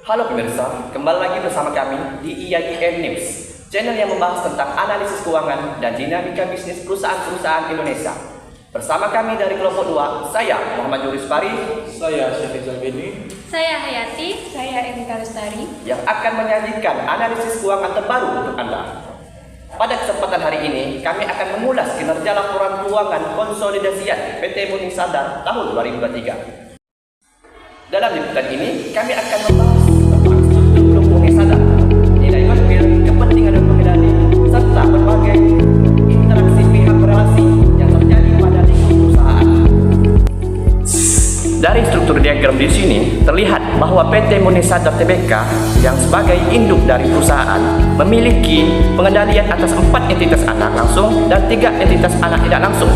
Halo pemirsa, kembali lagi bersama kami di IAIN News, channel yang membahas tentang analisis keuangan dan dinamika bisnis perusahaan-perusahaan Indonesia. Bersama kami dari kelompok 2, saya Muhammad Juris Fari, saya Syafiq Bini, saya Hayati, saya Erika Lestari, yang akan menyajikan analisis keuangan terbaru untuk Anda. Pada kesempatan hari ini, kami akan mengulas kinerja laporan keuangan konsolidasian PT Murni Sadar tahun 2023. Dalam liputan ini, kami akan membahas tentang struktur grup Murni Sadar, nilai goodwill, kepentingan dan pengendali, serta berbagai interaksi pihak berelasi yang terjadi pada lingkup perusahaan. Dari struktur diagram di sini, terlihat bahwa PT Murni Sadar Tbk yang sebagai induk dari perusahaan memiliki pengendalian atas 4 entitas anak langsung dan 3 entitas anak tidak langsung.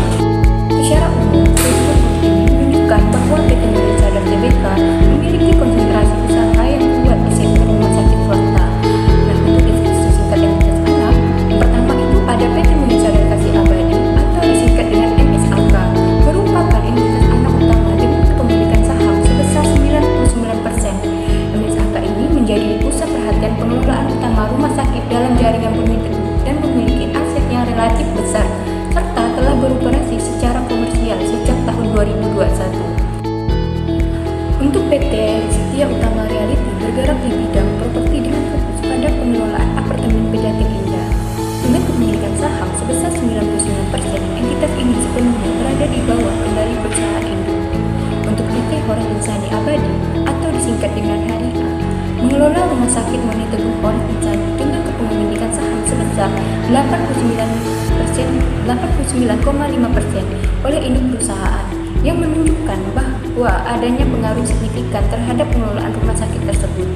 Secara umum, struktur ini menunjukkan bahwa PT Murni Sadar Tbk memiliki konsentrasi usaha yang kuat di sektor rumah sakit swasta. Nah, untuk definisi singkat entitas anak, yang pertama itu ada PT Murni Sadar Kasih Abadi atau disingkat dengan MSAK, merupakan entitas anak utama dengan kepemilikan saham sebesar 99%. MSAK ini menjadi pusat perhatian pengelolaan utama rumah sakit dalam jaringan Murni Teguh dan memiliki aset yang relatif besar, serta telah beroperasi secara komersial sejak tahun 2021. Untuk PT Setia Utama Realty bergerak di bidang properti dengan fokus pada pengelolaan apartemen Pejaten Indah. Dengan kepemilikan saham sebesar 99%, entitas ini sepenuhnya berada di bawah kendali perusahaan induk. Untuk PT Horas Insani Abadi atau disingkat dengan HIA, mengelola rumah sakit Murni Teguh Horas Insani dengan kepemilikan saham sebesar 89,5% oleh induk perusahaan, yang menunjukkan bahwa adanya pengaruh signifikan terhadap pengelolaan rumah sakit tersebut.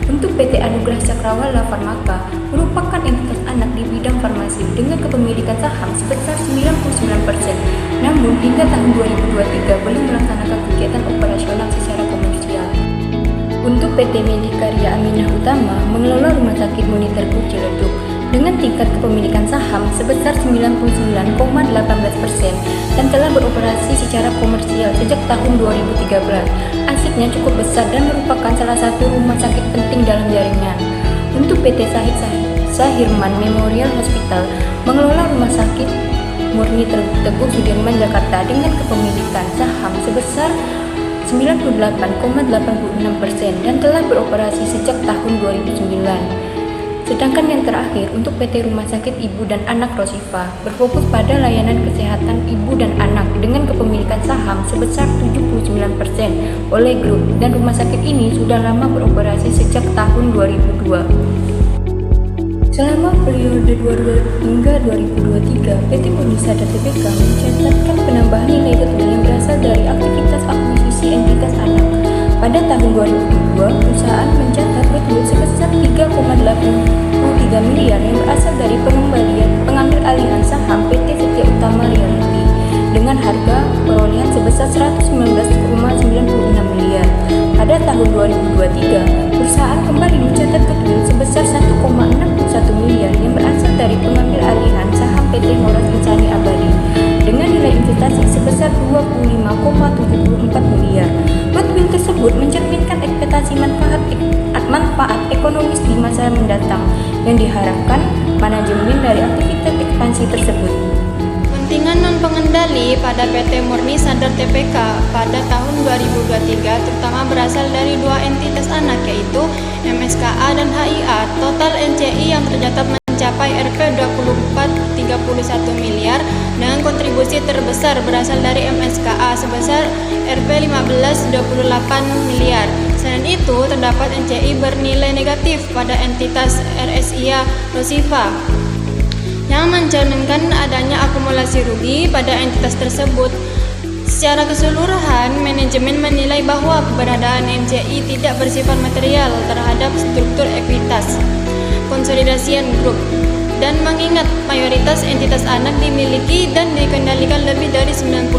Untuk PT Anugrah Cakrawala Farmaka merupakan entitas anak di bidang farmasi dengan kepemilikan saham sebesar 99%, namun hingga tahun 2023 belum melaksanakan kegiatan operasional secara komersial. Untuk PT Medikarya Aminah Utama mengelola rumah sakit Murni Teguh Ciledug dengan tingkat kepemilikan saham sebesar 99,18% dan telah beroperasi secara komersial sejak tahun 2013. Asetnya cukup besar dan merupakan salah satu rumah sakit penting dalam jaringan. Untuk PT Sahid Sahirman Memorial Hospital mengelola rumah sakit Murni Teguh Sudirman Jakarta dengan kepemilikan saham sebesar 98,86% dan telah beroperasi sejak tahun 2009. Sedangkan yang terakhir untuk PT Rumah Sakit Ibu dan Anak Rosifa berfokus pada layanan kesehatan ibu dan anak dengan kepemilikan saham sebesar 79% oleh grup, dan rumah sakit ini sudah lama beroperasi sejak tahun 2002. Selama periode 2000 hingga 2023, PT Murni Sadar Tbk mencatatkan penambahan nilai goodwill yang berasal dari aktivitas akuisisi entitas anak. Pada tahun 2022, perusahaan mencatat goodwill sebesar 3,83 miliar yang berasal dari pengembalian pengambil alihan saham PT Setia Utama Realty dengan harga perolehan sebesar 119,96 miliar. Pada tahun 2023, perusahaan kembali mencatat goodwill sebesar 1,61 miliar yang berasal dari pengambil alihan saham PT Horas Insani Abadi dengan nilai investasi sebesar 25,74 miliar. Goodwill tersebut mencerminkan ekspektasi manfaat ekonomis di masa mendatang yang diharapkan manajemen dari aktivitas ekspansi tersebut. Kepentingan non-pengendali pada PT Murni Sadar Tbk pada tahun 2023 terutama berasal dari 2 entitas anak, yaitu MSKA dan HIA. Total NCI yang tercatat mencapai Rp 24,31 miliar dengan kontribusi terbesar berasal dari MSKA sebesar Rp 15,28 miliar. Selain itu, terdapat NCI bernilai negatif pada entitas RSIA Rosifa yang mencerminkan adanya akumulasi rugi pada entitas tersebut. Secara keseluruhan, manajemen menilai bahwa keberadaan NCI tidak bersifat material terhadap struktur ekuitas konsolidasian grup, dan mengingat mayoritas entitas anak dimiliki dan dikendalikan lebih dari 99%.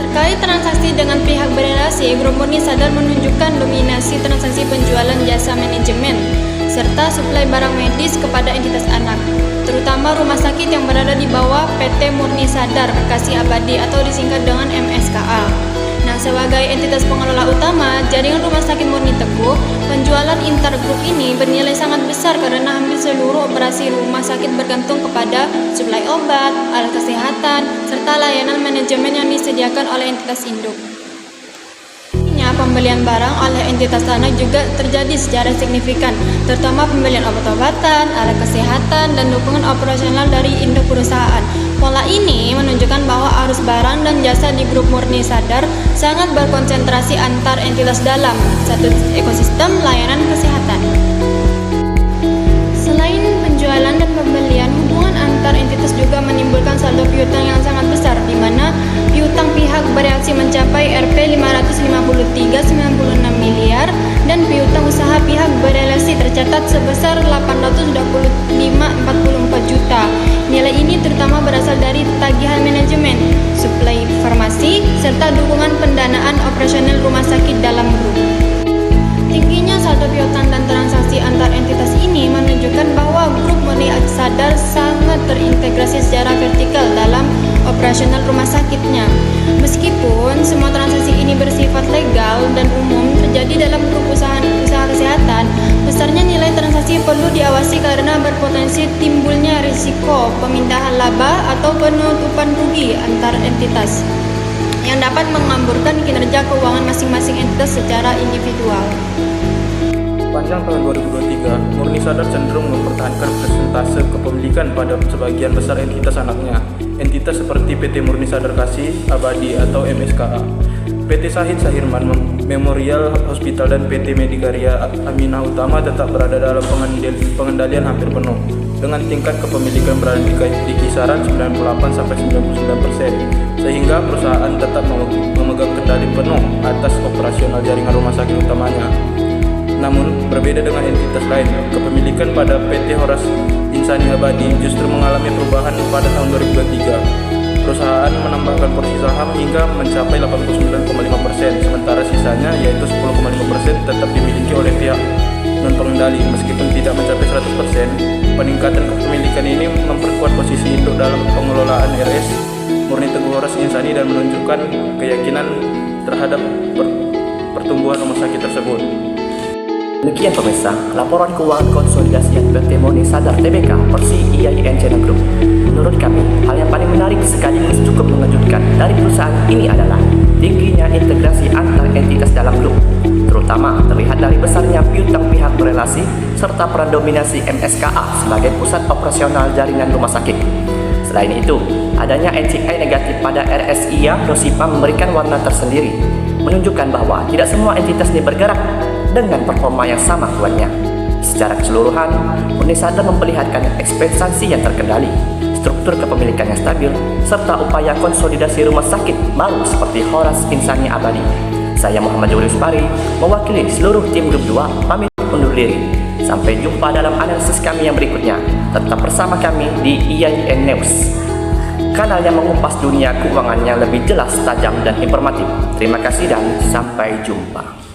Terkait transaksi dengan pihak berelasi, Grup Murni Sadar menunjukkan dominasi transaksi penjualan jasa manajemen serta suplai barang medis kepada entitas anak, terutama rumah sakit yang berada di bawah PT Murni Sadar Kasih Abadi atau disingkat dengan MSKA. Nah, sebagai entitas pengelola utama jaringan Rumah Sakit Murni Teguh, penjualan intergrup ini bernilai sangat besar karena hampir seluruh operasi rumah sakit bergantung kepada suplai obat, alat kesehatan, serta layanan manajemen yang disediakan oleh entitas induk. Pembelian barang oleh entitas tanah juga terjadi secara signifikan, terutama pembelian obat-obatan, alat kesehatan, dan dukungan operasional dari induk perusahaan. Pola ini menunjukkan bahwa arus barang dan jasa di grup Murni Sadar sangat berkonsentrasi antar entitas dalam satu ekosistem layanan kesehatan. Selain penjualan dan pembelian, hubungan antar entitas juga menimbulkan saldo piutang yang sangat besar, di mana piutang pihak bereaksi mencapai Rp 553,96 miliar dan piutang usaha pihak bereaksi tercatat sebesar 825,44 juta. Nilai ini terutama berasal dari tagihan manajemen, suplai farmasi, serta dukungan pendanaan operasional rumah sakit dalam grup. Tingginya saldo piutang dan transaksi antar entitas ini menunjukkan bahwa grup Murni Sadar sangat terintegrasi secara vertikal dalam operasional rumah sakitnya. Meskipun semua transaksi ini bersifat legal dan umum terjadi dalam grup usaha kesehatan, besarnya nilai transaksi perlu diawasi karena berpotensi timbulnya risiko pemindahan laba atau penutupan rugi antar entitas yang dapat mengamburkan kinerja keuangan masing-masing entitas secara individual. Sepanjang tahun 2023, Murni Sadar cenderung mempertahankan persentase kepemilikan pada sebagian besar entitas anaknya. Entitas seperti PT Murni Sadar Kasih Abadi atau MSKA, PT Sahid Sahirman Memorial Hospital, dan PT Medicaria Aminah Utama tetap berada dalam pengendalian hampir penuh, dengan tingkat kepemilikan berada di kisaran 98-99%, sehingga perusahaan tetap memegang kendali penuh atas operasional jaringan rumah sakit utamanya. Namun, berbeda dengan entitas lain, kepemilikan pada PT Horas Insani Abadi justru mengalami perubahan pada tahun 2023. Perusahaan menambahkan porsi saham hingga mencapai 89,5%, sementara sisanya yaitu 10,5% tetap dimiliki oleh pihak non-pengendali. Meskipun tidak mencapai 100%, peningkatan kepemilikan ini memperkuat posisi induk dalam pengelolaan RS Murni Teguh Horas Insani dan menunjukkan keyakinan terhadap pertumbuhan rumah sakit tersebut. Demikian pemirsa, laporan keuangan konsolidasian PT Murni Sadar Tbk Persi IAIN Channel Group. Menurut kami, hal yang paling menarik sekaligus cukup mengejutkan dari perusahaan ini adalah tingginya integrasi antar entitas dalam grup, terutama terlihat dari besarnya piutang pihak berelasi serta peran dominasi MSKA sebagai pusat operasional jaringan rumah sakit. Selain itu, adanya NCI negatif pada RSIA Rosipa memberikan warna tersendiri, menunjukkan bahwa tidak semua entitas ini bergerak dengan performa yang sama kuatnya. Secara keseluruhan, Murni Sadar memperlihatkan ekspansi yang terkendali, struktur kepemilikan yang stabil, serta upaya konsolidasi rumah sakit baru seperti Horas Insani Abadi. Saya Muhammad Julius Pari, mewakili seluruh tim Grup 2, pamit undur diri. Sampai jumpa dalam analisis kami yang berikutnya. Tetap bersama kami di IAIN News, kanal yang mengupas dunia keuangan yang lebih jelas, tajam, dan informatif. Terima kasih dan sampai jumpa.